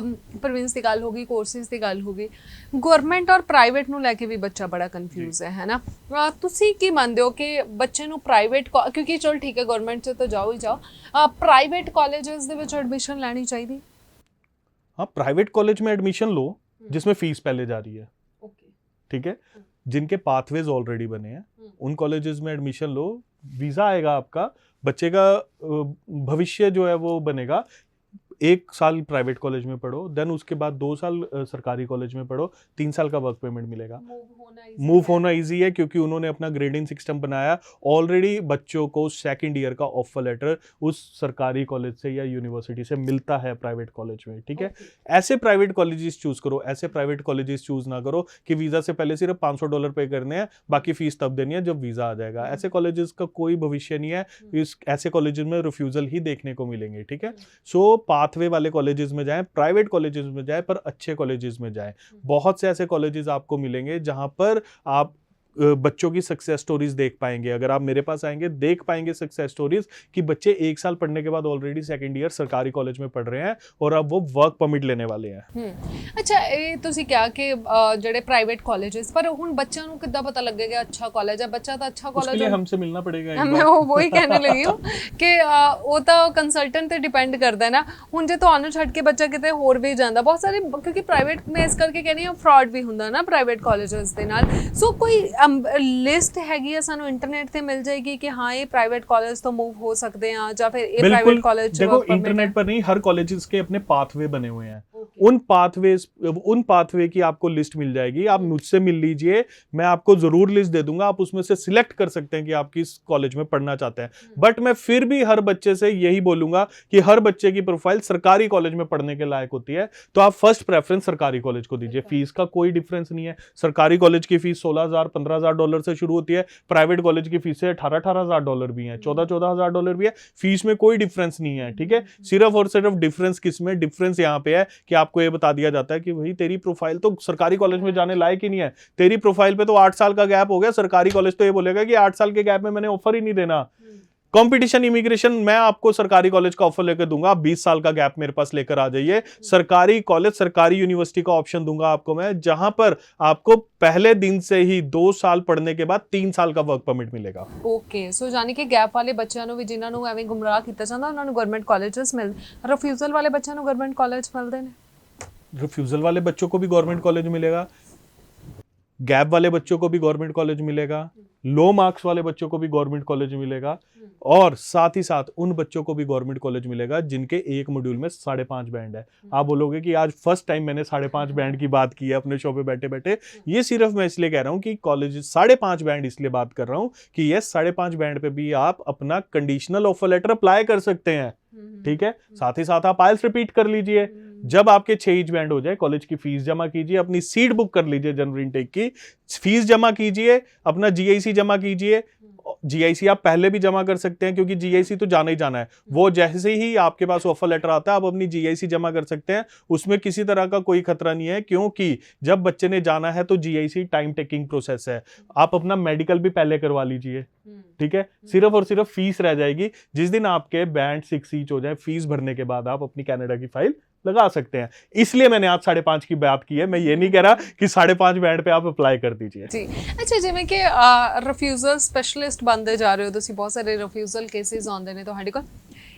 ਪ੍ਰਵਿੰਸ ਦੀ ਗੱਲ ਹੋ ਗਈ, ਕੋਰਸਿਸ ਦੀ ਗੱਲ ਹੋ ਗਈ, ਗਵਰਨਮੈਂਟ ਔਰ ਪ੍ਰਾਈਵੇਟ ਨੂੰ ਲੈ ਕੇ ਵੀ ਬੱਚਾ ਬੜਾ ਕਨਫਿਊਜ਼ ਹੈ ਨਾ। ਤੁਸੀਂ ਕੀ ਮੰਨਦੇ ਹੋ ਕਿ ਬੱਚੇ ਨੂੰ ਪ੍ਰਾਈਵੇਟ, ਕਿਉਂਕਿ ਚਲ ਠੀਕ ਹੈ ਗਵਰਨਮੈਂਟ 'ਚ ਤਾਂ ਜਾਓ ਹੀ ਜਾਓ, ਪ੍ਰਾਈਵੇਟ ਕਾਲਜਸ ਦੇ ਵਿੱਚ ਐਡਮਿਸ਼ਨ ਲੈਣੀ ਚਾਹੀਦੀ? हाँ, प्राइवेट कॉलेज में एडमिशन लो जिसमें फीस पहले जा रही है, ठीक है, जिनके पाथवेज ऑलरेडी बने हैं उन कॉलेजेस में एडमिशन लो। वीजा आएगा आपका, बच्चे का भविष्य जो है वो बनेगा। 1 साल प्राइवेट कॉलेज में पढ़ो, देन उसके बाद 2 साल सरकारी कॉलेज में पढ़ो, 3 साल का वर्क पेमेंट मिलेगा। मूव होना इजी है क्योंकि उन्होंने अपना ग्रेडिंग सिस्टम बनाया। ऑलरेडी बच्चों को सेकंड ईयर का ऑफर लेटर उस सरकारी कॉलेज से या यूनिवर्सिटी से मिलता है प्राइवेट कॉलेज में, ठीक है। ऐसे प्राइवेट कॉलेजेस चूज करो, ऐसे प्राइवेट कॉलेजेस चूज ना करो कि वीजा से पहले सिर्फ $500 पे करने हैं, बाकी फीस तब देनी है जब वीजा आ जाएगा। ऐसे कॉलेजेस का कोई भविष्य नहीं है, ऐसे कॉलेजेस में रिफ्यूजल ही देखने को मिलेंगे, ठीक है। सो पाथवे वाले कॉलेजेस में जाएं, प्राइवेट कॉलेजेस में जाएं, पर अच्छे कॉलेजेस में जाएं। बहुत से ऐसे कॉलेजेस आपको मिलेंगे जहां पर आप बच्चों की सक्सेस स्टोरीज देख पाएंगे। अगर आप मेरे पास आएंगे, देख पाएंगे सक्सेस स्टोरीज कि बच्चे 1 साल पढ़ने के बाद ऑलरेडी सेकंड ईयर सरकारी कॉलेज में पढ़ रहे हैं और अब वो वर्क परमिट लेने वाले हैं। अच्छा, ਇਹ ਤੁਸੀਂ ਕਿਹਾ ਕਿ ਜਿਹੜੇ ਪ੍ਰਾਈਵੇਟ ਕਾਲजेस, ਪਰ ਹੁਣ ਬੱਚਿਆਂ ਨੂੰ ਕਿੱਦਾਂ ਪਤਾ ਲੱਗੇਗਾ ਅੱਛਾ ਕਾਲਜ ਹੈ? ਬੱਚਾ ਤਾਂ ਅੱਛਾ उसके ਕਾਲਜ लिए है, हमसे मिलना पड़ेगा एक मैं बार। वही कहने लगी हूँ कि ਉਹ ਤਾਂ ਕੰਸਲਟੈਂਟ ਤੇ ਡਿਪੈਂਡ ਕਰਦਾ ਹੈ ਨਾ। ਹੁਣ ਜੇ ਤੁਹਾਨੂੰ ਛੱਡ ਕੇ ਬੱਚਾ ਕਿਤੇ ਹੋਰ ਵੀ ਜਾਂਦਾ, ਬਹੁਤ ਸਾਰੇ, ਕਿਉਂਕਿ ਪ੍ਰਾਈਵੇਟ ਮੈਂ ਇਸ ਕਰਕੇ ਕਹਿੰਦੀ ਹਾਂ ਫਰਾਡ ਵੀ ਹੁੰਦਾ ਨਾ ਪ੍ਰਾਈਵੇਟ ਕਾਲजेस ਦੇ ਨਾਲ। ਸੋ ਕੋਈ ਲਿਸਟ ਹੈਗੀ ਆ ਸਾਨੂੰ ਇੰਟਰਨੈਟ ਤੇ ਮਿਲ ਜਾਏਗੀ कि हाँ ये प्राइवेट कॉलेज तो मूव हो सकते हैं या फिर ये प्राइवेट कॉलेज? देखो, इंटरनेट पर नहीं, हर कॉलेजेस के अपने पाथवे बने हुए हैं। उन पाथवे की आपको लिस्ट मिल जाएगी। आप मुझसे मिल लीजिए, मैं आपको जरूर लिस्ट दे दूंगा। आप उसमें से सिलेक्ट कर सकते हैं कि आप किस कॉलेज में पढ़ना चाहते हैं। बट मैं फिर भी हर बच्चे से यही बोलूंगा कि हर बच्चे की प्रोफाइल सरकारी कॉलेज में पढ़ने के लायक होती है, तो आप फर्स्ट प्रेफरेंस सरकारी कॉलेज को दीजिए। फीस का कोई डिफरेंस नहीं है। सरकारी कॉलेज की फीस $16,000-15,000 से शुरू होती है, प्राइवेट कॉलेज की फीस $18,000 भी है, $14,000 भी है। फीस में कोई डिफरेंस नहीं है, ठीक है। सिर्फ और सिर्फ डिफरेंस किसमें? डिफरेंस यहाँ पे है कि आपको ये बता दिया जाता है कि भाई तेरी प्रोफाइल तो सरकारी कॉलेज में जाने लायक ही नहीं है, तेरी प्रोफाइल पे तो 8 साल का गैप हो गया। सरकारी कॉलेज तो ये बोलेगा कि 8 साल के गैप में मैंने ऑफर ही नहीं देना। कंपटीशन इमिग्रेशन मैं आपको सरकारी कॉलेज का ऑफर लेकर दूंगा, 20 साल का गैप मेरे पास लेकर आ जाइए। सरकारी कॉलेज, सरकारी यूनिवर्सिटी का ऑप्शन दूंगा आपको मैं, जहां पर आपको पहले दिन से ही 2 साल पढ़ने के बाद 3 साल का वर्क परमिट मिलेगा। ओके, सो यानी कि गैप वाले ਬੱਚਿਆਂ ਨੂੰ ਵੀ, ਜਿਨ੍ਹਾਂ ਨੂੰ ਐਵੇਂ ਗੁੰਮਰਾਹ ਕੀਤਾ ਜਾਂਦਾ, ਉਹਨਾਂ ਨੂੰ ਗਵਰਨਮੈਂਟ ਕਾਲजेस ਮਿਲ, ਰਿਫਿਊਜ਼ਲ ਵਾਲੇ ਬੱਚਿਆਂ ਨੂੰ ਗਵਰਨਮੈਂਟ ਕਾਲਜ ਮਿਲਦੇ ਨੇ? रिफ्यूजल वाले बच्चों को भी गवर्नमेंट कॉलेज मिलेगा, गैप वाले बच्चों को भी गवर्नमेंट कॉलेज मिलेगा, लो मार्क्स वाले बच्चों को भी गवर्नमेंट कॉलेज मिलेगा, और साथ ही साथ उन बच्चों को भी गवर्नमेंट कॉलेज मिलेगा जिनके एक मॉड्यूल में 5.5 बैंड है। आप बोलोगे कि आज फर्स्ट टाइम मैंने 5.5 बैंड की बात की है अपने शो पे बैठे बैठे। ये सिर्फ मैं इसलिए कह रहा हूँ कि कॉलेज 5.5 बैंड इसलिए बात कर रहा हूँ कि ये 5.5 बैंड पे भी आप अपना कंडीशनल ऑफर लेटर अप्लाई कर सकते हैं, ठीक है। साथ ही साथ आप आइल्स रिपीट कर लीजिए। जब आपके 6 इंच बैंड हो जाए, कॉलेज की फीस जमा कीजिए, अपनी सीट बुक कर लीजिए, जनरल इनटेक की फीस जमा कीजिए, अपना जीआईसी जमा कीजिए। जीआईसी आप पहले भी जमा कर सकते हैं क्योंकि जीआईसी तो जाना ही जाना है। वो जैसे ही आपके पास ऑफर लेटर आता है, आप अपनी जीआईसी जमा कर सकते हैं। उसमें किसी तरह का कोई खतरा नहीं है, क्योंकि जब बच्चे ने जाना है तो जीआईसी टाइम टेकिंग प्रोसेस है। आप अपना मेडिकल भी पहले करवा लीजिए, ठीक है, सिर्फ और सिर्फ फीस रह जाएगी। जिस दिन आपके बैंड 6 ईच हो जाए, फीस भरने के बाद आप अपनी कनाडा की फाइल लगा सकते हैं। इसलिए मैंने आज 5.5 की बात की है। मैं ये नहीं कह रहा कि 5.5 बैंड पे आप अप्लाई कर दीजिए जी। अच्छा, ਜਿਵੇਂ ਕਿ ਰਿਫਿਊਜ਼ਲ ਸਪੈਸ਼ਲਿਸਟ ਬਣਦੇ ਜਾ ਰਹੇ ਹੋ ਤੁਸੀਂ, ਬਹੁਤ ਸਾਰੇ ਰਿਫਿਊਜ਼ਲ ਕੇਸਿਸ ਆਉਂਦੇ ਨੇ ਤੁਹਾਡੇ ਕੋਲ।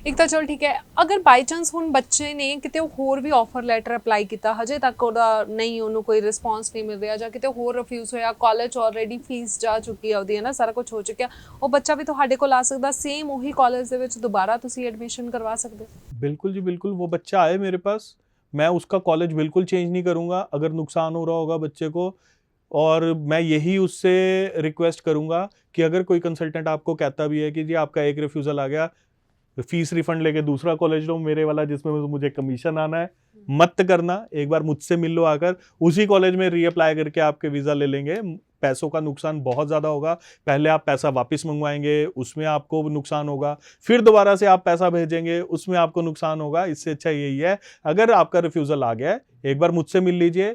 ਇੱਕ ਤਾਂ ਚਲੋ ਠੀਕ ਹੈ, ਅਗਰ ਬਾਈ ਚਾਂਸ ਹੁਣ ਬੱਚੇ ਨੇ ਕਿਤੇ ਹੋਰ ਵੀ ਆਫਰ ਲੈਟਰ ਅਪਲਾਈ ਕੀਤਾ, ਹਜੇ ਤੱਕ ਉਹਦਾ ਨਹੀਂ, ਉਹਨੂੰ ਕੋਈ ਰਿਸਪੌਂਸ ਨਹੀਂ ਮਿਲ ਰਿਹਾ, ਜਾਂ ਕਿਤੇ ਹੋਰ ਰਿਫਿਊਜ਼ ਹੋਇਆ, ਕਾਲਜ ਆਲਰੇਡੀ ਫੀਸ ਜਾ ਚੁੱਕੀ ਆ ਉਹਦੀ, ਹੈ ਨਾ, ਸਾਰਾ ਕੁਝ ਹੋ ਚੁੱਕਿਆ, ਉਹ ਬੱਚਾ ਵੀ ਤੁਹਾਡੇ ਕੋਲ ਆ ਸਕਦਾ, ਸੇਮ ਉਹੀ ਕਾਲਜ ਦੇ ਵਿੱਚ ਦੁਬਾਰਾ ਤੁਸੀਂ ਐਡਮਿਸ਼ਨ ਕਰਵਾ ਸਕਦੇ ਹੋ? बिल्कुल जी बिल्कुल। वो बच्चा आए मेरे पास, मैं उसका कॉलेज बिल्कुल चेंज नहीं करूंगा अगर नुकसान हो रहा होगा बच्चे को। और मैं यही उससे रिक्वेस्ट करूंगा कि अगर कोई कंसल्टेंट आपको कहता भी है कि जी आपका एक रिफ्यूज़ल आ गया, फीस रिफंड लेके दूसरा कॉलेज लो मेरे वाला जिसमें मुझे कमीशन आना है, मत करना। एक बार मुझसे मिल लो आकर, उसी कॉलेज में रीअप्लाई करके आपके वीज़ा ले लेंगे। पैसों का नुकसान बहुत ज़्यादा होगा। पहले आप पैसा वापस मंगवाएंगे, उसमें आपको नुकसान होगा, फिर दोबारा से आप पैसा भेजेंगे, उसमें आपको नुकसान होगा। इससे अच्छा यही है, अगर आपका रिफ्यूज़ल आ गया है, एक बार मुझसे मिल लीजिए।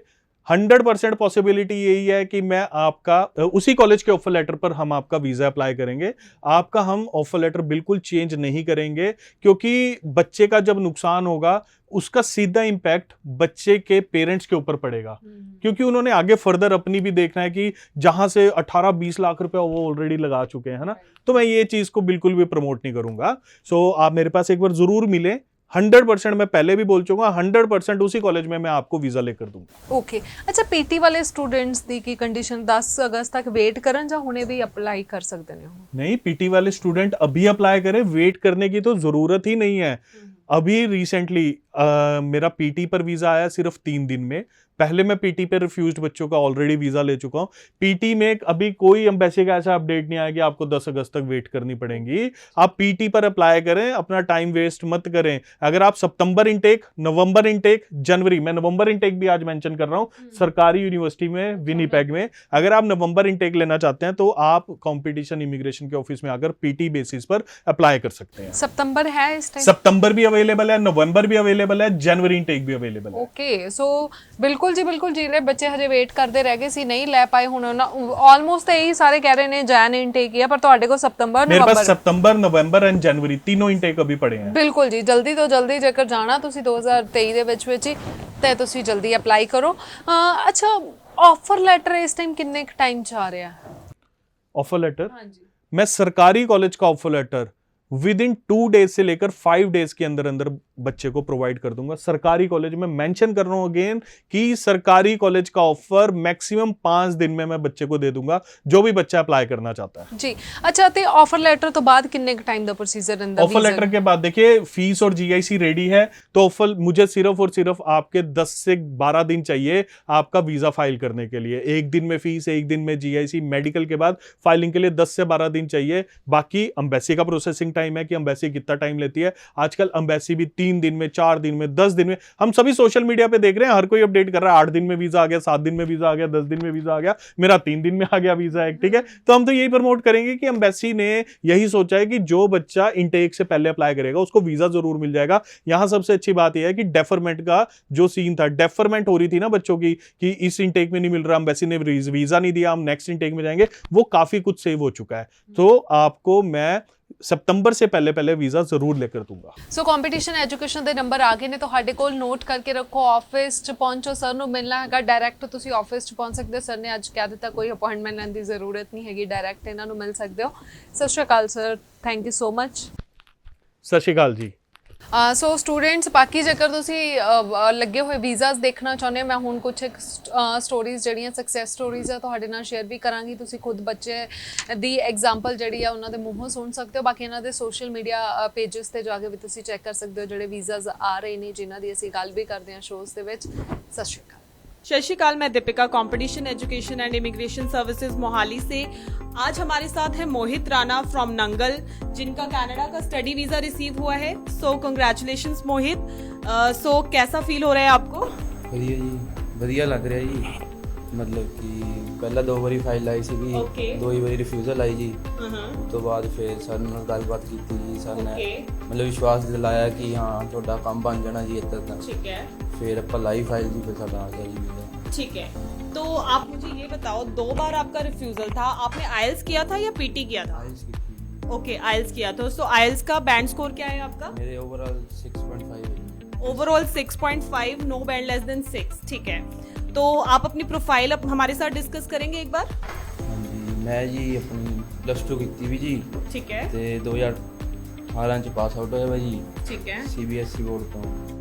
100% पॉसिबिलिटी यही है कि मैं आपका उसी कॉलेज के ऑफर लेटर पर हम आपका वीज़ा अप्लाई करेंगे। आपका हम ऑफर लेटर बिल्कुल चेंज नहीं करेंगे, क्योंकि बच्चे का जब नुकसान होगा उसका सीधा इम्पैक्ट बच्चे के पेरेंट्स के ऊपर पड़ेगा, क्योंकि उन्होंने आगे फर्दर अपनी भी देखना है कि जहां से 18-20 लाख रुपया वो ऑलरेडी लगा चुके हैं, है ना। तो मैं ये चीज को बिल्कुल भी प्रमोट नहीं करूंगा। सो आप मेरे पास एक बार जरूर मिले। 100% मैं पहले भी बोल चुका, 100% उसी कॉलेज में मैं आपको वीजा लेकर दूंगा। ओके। अच्छा, पीटी वाले स्टूडेंट्स दी की कंडीशन 10 अगस्त तक वेट करन ਜਾਂ ਹੁਣੇ ਵੀ ਅਪਲਾਈ ਕਰ ਸਕਦੇ ਨੇ? नहीं, पीटी वाले स्टूडेंट अभी अप्लाई करें, वेट करने की तो जरूरत ही नहीं है। अभी रिसेंटली मेरा पीटी पर वीजा आया सिर्फ 3 दिन में। पहले मैं पीटी पे रिफ्यूज्ड बच्चों का ऑलरेडी वीजा ले चुका हूं। पीटी में अभी कोई एम्बेसी का ऐसा अपडेट नहीं आया कि आपको 10 अगस्त तक वेट करनी पड़ेगी। आप पीटी पर अप्लाई करें, अपना टाइम वेस्ट मत करें। अगर आप सितंबर इनटेक, नवंबर इनटेक, जनवरी, मैं नवंबर इनटेक भी आज मेंशन कर रहा हूं, सरकारी यूनिवर्सिटी में विनीपेग में, अगर आप नवंबर इनटेक लेना चाहते हैं तो आप कंपटीशन इमिग्रेशन के ऑफिस में आकर पीटी बेसिस पर अप्लाई कर सकते हैं। सितंबर है इस टाइम? सितंबर भी अवेलेबल है, नवंबर भी अवेलेबल है, जनवरी इनटेक भी अवेलेबल है। ओके, सो बिल्कुल जी बिल्कुल, ਜਿਹੜੇ ਬੱਚੇ ਹਜੇ ਵੇਟ ਕਰਦੇ ਰਹਿ ਗਏ ਸੀ, ਨਹੀਂ ਲੈ ਪਾਏ, ਹੁਣ ਆਲਮੋਸਟ ਇਹੀ ਸਾਰੇ ਕਹਿ ਰਹੇ ਨੇ ਜੈਨ ਇਨਟੇਕ ਹੀ ਆ, ਪਰ ਤੁਹਾਡੇ ਕੋਲ ਸਿਤੰਬਰ, मेरे पास सितंबर, नवंबर एंड जनवरी तीनों इनटेक अभी पड़े हैं। ਬਿਲਕੁਲ ਜੀ, ਜਲਦੀ ਤੋਂ ਜਲਦੀ ਜੇਕਰ ਜਾਣਾ ਤੁਸੀਂ 2023 ਦੇ ਵਿੱਚ ਹੀ, ਤੇ ਤੁਸੀਂ ਜਲਦੀ ਅਪਲਾਈ ਕਰੋ। ਅੱਛਾ, ਆਫਰ ਲੈਟਰ ਇਸ ਟਾਈਮ ਕਿੰਨੇ ਕ ਟਾਈਮ ਚ ਆ ਰਿਹਾ? Offer letter? हाँ जी। मैं सरकारी कॉलेज का offer letter within 2 days से लेकर 5 डेज के अंदर अंदर बच्चे को प्रोवाइड कर दूंगा। सरकारी कॉलेज में मेंशन कर रहा हूं अगेन कि सरकारी कॉलेज का ऑफर मैक्सिमम 5 दिन में मैं बच्चे को दे दूंगा, जो भी बच्चा अप्लाई करना चाहता है जी। अच्छा, तो ऑफर लेटर तो बाद कितने टाइम दा प्रोसीजर रहंदा? ऑफर लेटर के बाद देखिए फीस और जीआईसी रेडी है, तो ऑफर मुझे सिर्फ और सिर्फ आपके 10 से 12 दिन चाहिए आपका वीजा फाइल करने के लिए। 1 दिन में फीस, 1 दिन में जीआईसी, मेडिकल के बाद फाइलिंग के लिए 10 से 12 दिन चाहिए। बाकी एम्बेसी का प्रोसेसिंग टाइम है कि एम्बेसी कितना टाइम लेती है। आजकल एम्बेसी भी 3 दिन में, 4 दिन में, 10 दिन में, हम सभी सोशल मीडिया पे देख रहे हैं, हर कोई अपडेट कर रहा है, 8 दिन में वीजा आ गया, 7 दिन में वीजा आ गया, 10 दिन में वीजा आ गया, मेरा 3 दिन में आ गया वीजा एक। ठीक है, तो हम तो यही प्रमोट करेंगे कि एम्बेसी ने यही सोचा है कि जो बच्चा इनटेक से पहले अप्लाई करेगा उसको वीजा जरूर मिल जाएगा। यहां सबसे अच्छी बात यह है कि डेफरमेंट का जो सीन था, डेफरमेंट हो रही थी ना बच्चों की कि इस इनटेक में नहीं मिल रहा, एम्बेसी ने वीजा नहीं दिया, हम नेक्स्ट इनटेक में जाएंगे, वो काफी कुछ सेव हो चुका है। तो आपको मैं सितंबर से पहले पहले वीजा जरूर लेकर दूंगा। सो कंपटीशन एजुकेशन ਦੇ ਨੰਬਰ ਆ ਗਏ ਨੇ ਤੁਹਾਡੇ ਕੋਲ, ਨੋਟ ਕਰਕੇ ਰੱਖੋ। ਆਫਿਸ ਚ ਪਹੁੰਚੋ, ਸਰ ਨੂੰ ਮਿਲਣਾ ਹੈਗਾ ਡਾਇਰੈਕਟ, ਤੁਸੀਂ ਆਫਿਸ ਚ ਪਹੁੰਚ ਸਕਦੇ ਹੋ। ਸਰ ਨੇ ਅੱਜ ਕਹਿ ਦਿੱਤਾ ਕੋਈ ਅਪਾਇੰਟਮੈਂਟ ਲੈਣ ਦੀ ਜ਼ਰੂਰਤ ਨਹੀਂ ਹੈਗੀ, ਡਾਇਰੈਕਟ ਇਹਨਾਂ ਨੂੰ ਮਿਲ ਸਕਦੇ ਹੋ। ਸਤਿ ਸ਼੍ਰੀ ਅਕਾਲ sir, thank you so much. सत श्री अकाल जी। ਸੋ ਸਟੂਡੈਂਟਸ, ਬਾਕੀ ਜੇਕਰ ਤੁਸੀਂ ਲੱਗੇ ਹੋਏ ਵੀਜ਼ਾਸ ਦੇਖਣਾ ਚਾਹੁੰਦੇ ਹੋ, ਮੈਂ ਹੁਣ ਕੁਝ ਸਟੋਰੀਜ਼ ਜਿਹੜੀਆਂ ਸਕਸੈਸ ਸਟੋਰੀਜ਼ ਆ ਤੁਹਾਡੇ ਨਾਲ ਸ਼ੇਅਰ ਵੀ ਕਰਾਂਗੀ। ਤੁਸੀਂ ਖੁਦ ਬੱਚੇ ਦੀ ਐਗਜ਼ਾਮਪਲ ਜਿਹੜੀ ਆ ਉਹਨਾਂ ਦੇ ਮੂੰਹੋਂ ਸੁਣ ਸਕਦੇ ਹੋ। ਬਾਕੀ ਇਹਨਾਂ ਦੇ ਸੋਸ਼ਲ ਮੀਡੀਆ ਪੇजेस ਤੇ ਜਾ ਕੇ ਵੀ ਤੁਸੀਂ ਚੈੱਕ ਕਰ ਸਕਦੇ ਹੋ ਜਿਹੜੇ ਵੀਜ਼ਾਸ ਆ ਰਹੇ ਨੇ, ਜਿਨ੍ਹਾਂ ਦੀ ਅਸੀਂ ਗੱਲ ਵੀ ਕਰਦੇ ਹਾਂ ਸ਼ੋਜ਼ ਦੇ ਵਿੱਚ। ਸਤਿ ਸ਼੍ਰੀ ਅਕਾਲ। सत श्रीकाल, मैं Deepika, competition education and immigration services Mohali से। आज हमारे साथ है मोहित राणा फ्रॉम नंगल, जिनका कनाडा का स्टडी वीज़ा रिसीव हुआ है। सो कंग्रेचुलेशंस मोहित। सो कैसा फील हो रहा है आपको? ਵਧੀਆ ਜੀ, ਵਧੀਆ ਲੱਗ ਰਿਹਾ ਜੀ। ਮਤਲਬ ਕਿ ਪਹਿਲਾਂ 2 ਵਾਰੀ ਫਾਈਲ ਲਾਈ ਸੀਗੀ, Okay. 2 ਹੀ ਵਾਰੀ ਰਿਫਿਊਜ਼ਲ ਆਈ ਜੀ। ਉਸ ਤੋਂ ਬਾਅਦ ਫਿਰ ਸਰ ਨਾਲ ਗੱਲਬਾਤ ਕੀਤੀ ਜੀ, ਸਰ ਨੇ Okay. ਮਤਲਬ ਵਿਸ਼ਵਾਸ ਦਿਲਾਇਆ ਕਿ ਹਾਂ ਤੁਹਾਡਾ ਕੰਮ ਬਣ ਜਾਣਾ ਜੀ ਇੱਦਾਂ ਦਾ। ठीक है। ਫਿਰ ਆਪਾਂ ਲਾਈ ਫਾਈਲ ਜੀ, ਫਿਰ ਸਾਡਾ ਆ ਗਿਆ ਜੀ ਵੀਜ਼ਾ। ठीक है, तो आप मुझे ये बताओ, 2 बार आपका रिफ्यूजल था, आपने आइल्स किया था या पीटी किया था? आइल्स की थी। ओके, आइल्स किया था। सो आइल्स का बैंड स्कोर क्या है आपका? मेरे ओवरऑल 6.5 है। Overall 6.5, no band less than 6। ठीक है, तो आप अपनी प्रोफाइल हमारे साथ डिस्कस करेंगे एक बार? हाँ जी, मैं जी अपनी +2 ਕੀਤੀ ਵੀ ਜੀ ठीक है, ਤੇ 2018 ਚ ਪਾਸ ਆਊਟ ਹੋਇਆ ਵਾ ਜੀ ठीक है। CBSE बोर्ड ਤੋਂ।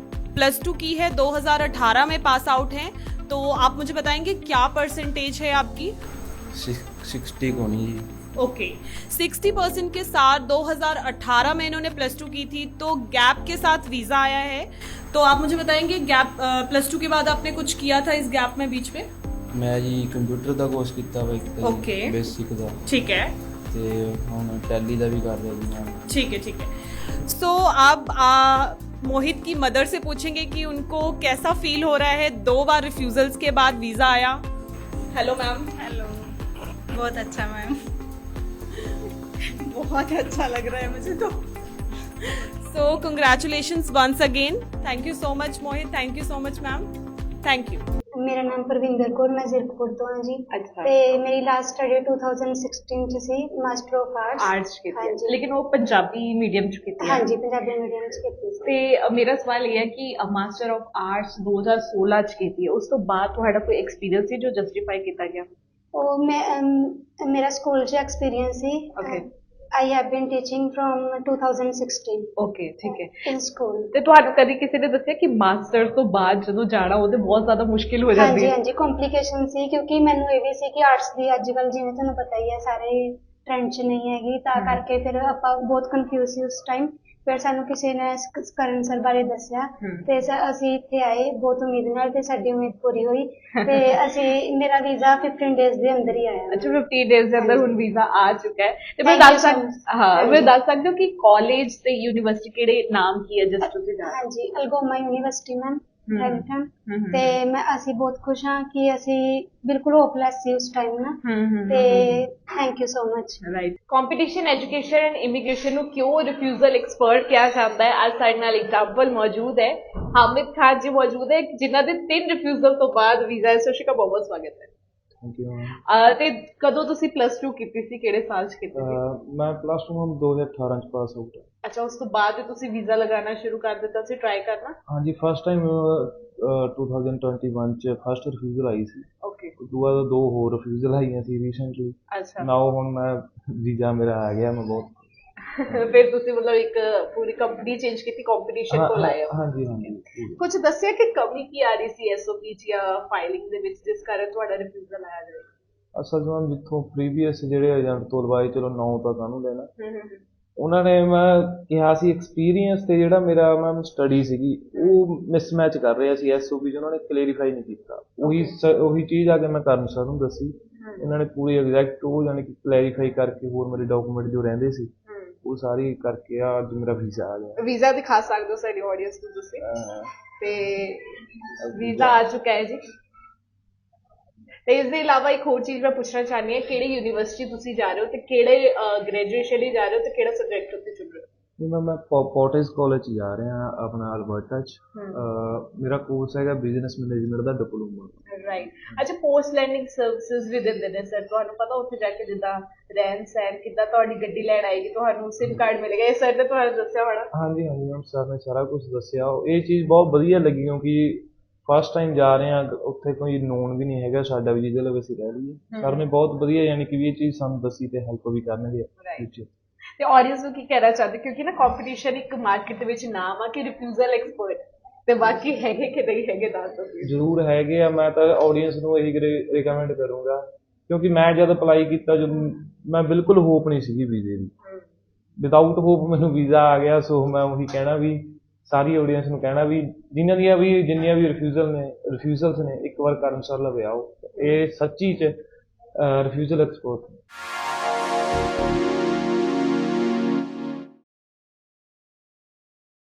+2 की है, 2018 में पास आउट हैं, तो आप मुझे बताएंगे क्या परसेंटेज है आपकी? 60 को नहीं जी। ओके, 60% के साथ 2018 में इन्होंने +2 की थी, तो गैप के साथ वीजा आया है। तो आप मुझे बताएंगे गैप +2 के बाद आपने कुछ किया था इस गैप में बीच में? ਮੈਂ ਜੀ ਕੰਪਿਊਟਰ ਦਾ ਕੋਰਸ ਕੀਤਾ ਵਾ ਇੱਕ Okay. ਬੇਸਿਕ ਦਾ ठीक है, ਤੇ ਹੁਣ ਟੈਲੀ ਦਾ ਵੀ ਕਰ ਰਿਹਾ ਜੀ ਮੈਂ। ठीक है, ठीक है। सो आप मोहित की मदर से पूछेंगे कि उनको कैसा फील हो रहा है 2 बार रिफ्यूजल्स के बाद वीजा आया। Hello ma'am. हेलो, बहुत अच्छा मैम। बहुत अच्छा लग रहा है मुझे तो। So congratulations once again. Thank you so much Mohit, thank you so much ma'am, thank you. ਮੇਰਾ ਨਾਮ ਪ੍ਰਵਿੰਦਰ ਕੌਰ, ਮੈਂ ਜ਼ੀਰਕਪੁਰ ਤੋਂ ਹਾਂ ਜੀ। अच्छा, ਤੇ ਮੇਰੀ ਲਾਸਟ ਸਟੱਡੀ 2016 ਚ ਸੀ, ਮਾਸਟਰ ਆਫ ਆਰਟਸ। आर्ट्स ਕੀਤੀ ਹੈ, ਹਾਂਜੀ। ਲੇਕਿਨ ਉਹ ਪੰਜਾਬੀ ਮੀਡੀਅਮ ਚ ਕੀਤੀ ਹੈ। ਹਾਂਜੀ, ਪੰਜਾਬੀ ਮੀਡੀਅਮ ਚ ਕੀਤੀ ਸੀ। ਤੇ ਮੇਰਾ ਸਵਾਲ ਇਹ ਹੈ ਕਿ ਮਾਸਟਰ ਆਫ ਆਰਟਸ 2016 ਚ ਕੀਤੀ ਹੈ, ਉਸ ਤੋਂ ਬਾਅਦ ਤੁਹਾਡਾ ਕੋਈ ਐਕਸਪੀਰੀਅੰਸ ਸੀ ਜੋ ਜਸਟੀਫਾਈ ਕੀਤਾ ਗਿਆ? ਉਹ ਮੇਰਾ ਸਕੂਲ ਚ experience C. Okay. I have been teaching from 2016 okay, ਠੀਕ ਹੈ। ਇਨ ਸਕੂਲ। ਤੇ ਤੁਹਾਨੂੰ ਕਦੀ ਕਿਸੇ ਨੇ ਦੱਸਿਆ ਕਿ ਮਾਸਟਰ ਤੋਂ ਬਾਅਦ ਜਦੋਂ ਜਾਣਾ ਉਹਦੇ ਬਹੁਤ ਜ਼ਿਆਦਾ ਮੁਸ਼ਕਿਲ ਹੋ ਜਾਂਦੀ ਹਾਂਜੀ ਹੈ? ਹਾਂਜੀ, ਕੰਪਲਿਕੇਸ਼ਨ ਸੀ, ਕਿਉਂਕਿ ਮੈਨੂੰ ਇਹ ਵੀ ਸੀ ਕਿ ਆਰਟਸ ਦੀ ਅੱਜ ਕੱਲ੍ਹ ਜਿਵੇਂ ਤੁਹਾਨੂੰ ਪਤਾ ਹੀ ਹੈ ਸਾਰੇ ਟ੍ਰੈਂਡ 'ਚ ਨਹੀਂ ਹੈਗੀ, ਤਾਂ ਕਰਕੇ ਫਿਰ ਆਪਾਂ ਬਹੁਤ ਕਨਫਿਊਜ਼ ਸੀ ਉਸ ਟਾਈਮ। ਫਿਰ ਸਾਨੂੰ ਕਿਸੇ ਨੇ ਕਰਨ ਸਰ ਬਾਰੇ ਦੱਸਿਆ ਤੇ ਅਸੀਂ ਇੱਥੇ ਆਏ ਬਹੁਤ ਉਮੀਦ ਨਾਲ, ਤੇ ਸਾਡੀ ਉਮੀਦ ਪੂਰੀ ਹੋਈ ਤੇ ਮੇਰਾ ਵੀਜ਼ਾ 15 ਡੇਜ਼ ਦੇ ਅੰਦਰ ਹੀ ਆਇਆ। ਅੱਛਾ, 15 ਡੇਜ਼ ਦੇ ਅੰਦਰ ਹੁਣ ਵੀਜ਼ਾ ਆ ਚੁੱਕਾ ਹੈ। ਤੇ ਮੈਂ Thank you ਦੱਸ so ਸਕ much. ਹਾਂ ਮੈਂ ਹਾਂਜੀ। ਦੱਸ ਸਕਦੀ ਹਾਂ ਕਿ ਕਾਲਜ ਤੇ ਯੂਨੀਵਰਸਿਟੀ ਕਿਹੜੇ ਨਾਮ ਕੀ ਹੈ ਜਿਸ ਤੋਂ ਤੁਸੀਂ ਜਾ ਰਹੇ ਹਾਂਜੀ, ਅਲਗੋਮਾ ਯੂਨੀਵਰਸਿਟੀ ਮੈਮ, ਬ੍ਰੈਂਪਟਨ। ਹਮ। ਤੇ ਅਸੀਂ ਬਹੁਤ ਖੁਸ਼ ਹਾਂ ਕਿ ਅਸੀਂ ਬਿਲਕੁਲ ਹੋਪਲੈਸ ਸੀ ਉਸ ਟਾਈਮ ਨਾ, ਹੋ? ਤੇ thank you so much. Right, competition education and immigration ਨੂੰ ਕਿਉਂ ਰਿਫਿਊਜ਼ਲ ਐਕਸਪਰਟ ਕਿਹਾ ਜਾਂਦਾ ਹੈ? ਅੱਜ ਸਾਡੇ ਨਾਲ ਐਗਜ਼ਾਮਪਲ ਮੌਜੂਦ ਹੈ, ਹਾਮਿਦ ਖਾਨ ਜੀ ਮੌਜੂਦ ਹੈ, ਜਿਨ੍ਹਾਂ ਦੇ 3 ਰਿਫਿਊਜ਼ਲ ਤੋਂ ਬਾਅਦ ਵੀਜ਼ਾ ਹੈ। ਸੋਸ਼ਿਕਾ, ਬਹੁਤ ਬਹੁਤ ਸਵਾਗਤ ਹੈ। Thank you. ਤੇ ਕਦੋਂ ਤੁਸੀਂ +2 ਕੀਤੀ ਸੀ, ਕਿਹੜੇ ਸਾਲ ਚ ਕੀਤੀ ਸੀ? ਮੈਂ +2 ਹੁਣ 2018 ਚ ਪਾਸ ਆਊਟ। ਅੱਛਾ, ਉਸ ਤੋਂ ਬਾਅਦ ਹੀ ਤੁਸੀਂ ਵੀਜ਼ਾ ਲਗਾਉਣਾ ਸ਼ੁਰੂ ਕਰ ਦਿੱਤਾ ਸੀ, ਟਰਾਈ ਕਰਨਾ? ਹਾਂਜੀ, ਫਸਟ ਟਾਈਮ 2021 ਚ ਫਸਟ ਰਿਫਿਊਜ਼ਲ ਆਈ ਸੀ। ਓਕੇ, ਉਸ ਤੋਂ ਬਾਅਦ 2 ਹੋਰ ਰਿਫਿਊਜ਼ਲ ਆਈਆਂ ਸੀ ਰੀਸੈਂਟਲੀ। ਅੱਛਾ। ਨਾਓ ਹੁਣ ਮੈਂ ਵੀਜ਼ਾ ਮੇਰਾ ਆ ਗਿਆ, ਮੈਂ ਬਹੁਤ ਫਿਰ ਤੁਸੀਂ ਮਤਲਬ ਇੱਕ ਪੂਰੀ ਕੰਪਨੀ ਚੇਂਜ ਕੀਤੀ, ਕੰਪੀਟੀਸ਼ਨ ਕੋਲ ਆਏ ਹੋ? ਹਾਂਜੀ ਹਾਂਜੀ। ਕੁਝ ਦੱਸਿਆ ਕਿ ਕਮੀ ਕੀ ਆ ਰਹੀ ਸੀ SOP ਚ ਜਾਂ ਫਾਈਲਿੰਗ ਦੇ ਵਿੱਚ ਜਿਸ ਕਾਰਨ ਤੁਹਾਡਾ ਰਿਫਿਊਜ਼ਲ ਆਇਆ ਜਾਵੇ? ਅਸਲ 'ਚ ਮੈਮ ਜਿੱਥੋਂ ਪ੍ਰੀਵੀਅਸ ਜਿਹੜੇ ਏਜੰਟ ਤੋਂ ਲਵਾਏ, ਚਲੋ 9 ਤਾਂ ਕਾਹਨੂੰ ਲੈਣਾ, ਉਹਨਾਂ ਨੇ ਮੈਂ ਕਿਹਾ ਸੀ ਐਕਸਪੀਰੀਅੰਸ ਤੇ ਜਿਹੜਾ ਮੇਰਾ ਮੈਮ ਸਟੱਡੀ ਸੀਗੀ ਉਹ ਮਿਸਮੈਚ ਕਰ ਰਿਹਾ ਸੀ SOP 'ਚ, ਉਹਨਾਂ ਨੇ ਕਲੈਰੀਫਾਈ ਨਹੀਂ ਕੀਤਾ। ਉਹੀ ਚੀਜ਼ ਆ ਕੇ ਮੈਂ ਕਰਨ ਸਰ ਨੂੰ ਦੱਸੀ, ਇਹਨਾਂ ਨੇ ਪੂਰੀ ਐਗਜ਼ੈਕਟ ਉਹ ਯਾਨੀ ਕਿ ਕਲੈਰੀਫਾਈ ਕਰਕੇ ਹੋਰ ਮੇਰੇ ਡਾਕੂਮੈਂਟ ਜੋ ਰਹਿੰਦੇ ਸੀ ਉਹ ਸਾਰੀ ਕਰਕੇ ਅੱਜ ਮੇਰਾ ਵੀਜ਼ਾ ਆ ਗਿਆ। ਵੀਜ਼ਾ ਦਿਖਾ ਸਕਦੇ ਹੋ ਸਾਡੀ ਆਡੀਅנס ਨੂੰ ਤੁਸੀਂ? ਤੇ ਵੀਜ਼ਾ ਆ ਚੁੱਕਾ ਹੈ ਜੀ। ਤੇ ਇਸ ਦੇ ਇਲਾਵਾ ਇੱਕ ਹੋਰ ਚੀਜ਼ ਮੈਂ ਪੁੱਛਣਾ ਚਾਹੁੰਦੀ ਹਾਂ, ਕਿਹੜੀ ਯੂਨੀਵਰਸਿਟੀ ਤੁਸੀਂ ਜਾ ਰਹੇ ਹੋ ਤੇ ਕਿਹੜੇ ਗ੍ਰੈਜੂਏਸ਼ਨ ਲਈ ਜਾ ਰਹੇ ਹੋ ਤੇ ਕਿਹੜਾ ਸਬਜੈਕਟ ਉੱਤੇ ਚੁਣ ਰਹੇ ਹੋ? ਜੀ ਮੈਂ ਪੋਟੇਜ ਕਾਲਜ ਜਾ ਰਿਹਾ ਆਪਣਾ ਅਲਬਰਟਾ 'ਚ। ਮੇਰਾ ਕੋਰਸ ਹੈਗਾ ਬਿਜ਼ਨਸ ਮੈਨੇਜਮੈਂਟ ਦਾ ਡਿਪਲੋਮਾ। ਰਾਈਟ, ਅੱਛਾ, ਪੋਸਟ ਲੈਂਡਿੰਗ ਸਰਵਿਸਿਜ਼ ਵੀ ਦਿੰਦੇ ਨੇ ਸਰ, ਤੁਹਾਨੂੰ ਪਤਾ ਉੱਥੇ ਜਾ ਕੇ ਜਿੱਦਾਂ ਰਹਿਣ ਸਹਿਣ ਕਿੱਦਾਂ, ਤੁਹਾਡੀ ਗੱਡੀ ਲੈਣ ਆਏਗੀ, ਤੁਹਾਨੂੰ ਸਿਮ ਕਾਰਡ ਮਿਲੇਗਾ, ਇਹ ਸਰ ਨੇ ਤੁਹਾਨੂੰ ਦੱਸਿਆ ਹੋਣਾ? ਹਾਂਜੀ ਹਾਂਜੀ ਮੈਮ, ਸਰ ਨੇ ਸਾਰਾ ਕੁਝ ਦੱਸਿਆ। ਇਹ ਚੀਜ਼ ਬਹੁਤ ਵਧੀਆ ਲੱਗੀ ਕਿਉਂਕਿ ਫਸਟ ਟਾਈਮ ਜਾ ਰਹੇ ਹਾਂ, ਉੱਥੇ ਕੋਈ ਨੋਨ ਵੀ ਨਹੀਂ ਹੈਗਾ ਸਾਡਾ ਵੀ ਜਿਹਦੇ ਲਈ ਅਸੀਂ ਰਹਿ ਲਈਏ। ਸਰ ਨੇ ਬਹੁਤ ਵਧੀਆ ਯਾਨੀ ਕਿ ਵੀ ਇਹ ਚੀਜ਼ ਸਾਨੂੰ ਦੱਸੀ ਤੇ ਹੈਲਪ ਵੀ ਕਰਨਗੇ ਫਿਊਚਰ। ਤੇ ਆਡੀਅנס ਨੂੰ ਕੀ ਕਹਿਣਾ ਚਾਹਦੇ, ਕਿਉਂਕਿ ਨਾ ਕੰਪੀਟੀਸ਼ਨ ਇੱਕ ਮਾਰਕੀਟ ਦੇ ਵਿੱਚ ਨਾਮ ਆ ਕਿ ਰਿਫਿਊਜ਼ਲ ਐਕਸਪਰਟ, ਤੇ ਬਾਕੀ ਹੈਗੇ ਕਿ ਨਹੀਂ ਹੈਗੇ ਦੱਸ ਦਿਓ। ਜ਼ਰੂਰ ਹੈਗੇ ਆ, ਮੈਂ ਤਾਂ ਆਡੀਅנס ਨੂੰ ਇਹੀ ਰਿਕਮੈਂਡ ਕਰੂੰਗਾ ਕਿਉਂਕਿ ਮੈਂ ਜਦ ਅਪਲਾਈ ਕੀਤਾ ਜਦੋਂ ਮੈਂ ਬਿਲਕੁਲ ਹੋਪ ਨਹੀਂ ਸੀਗੀ ਵੀਜ਼ੇ ਦੀ, ਵਿਦਆਊਟ ਹੋਪ ਮੈਨੂੰ ਵੀਜ਼ਾ ਆ ਗਿਆ। ਸੋ ਮੈਂ ਉਹੀ ਕਹਿਣਾ ਵੀ ਸਾਰੀ ਆਡੀਅנס ਨੂੰ ਕਹਿਣਾ ਵੀ ਜਿਨ੍ਹਾਂ ਦੀਆਂ ਵੀ ਜਿੰਨੀਆਂ ਵੀ ਰਿਫਿਊਜ਼ਲਸ ਨੇ ਇੱਕ ਵਾਰ ਕਰਨ ਸਰ ਲਵੇ ਆਓ, ਇਹ ਸੱਚੀ 'ਚ ਰਿਫਿਊਜ਼ਲ ਐਕਸਪਰਟ।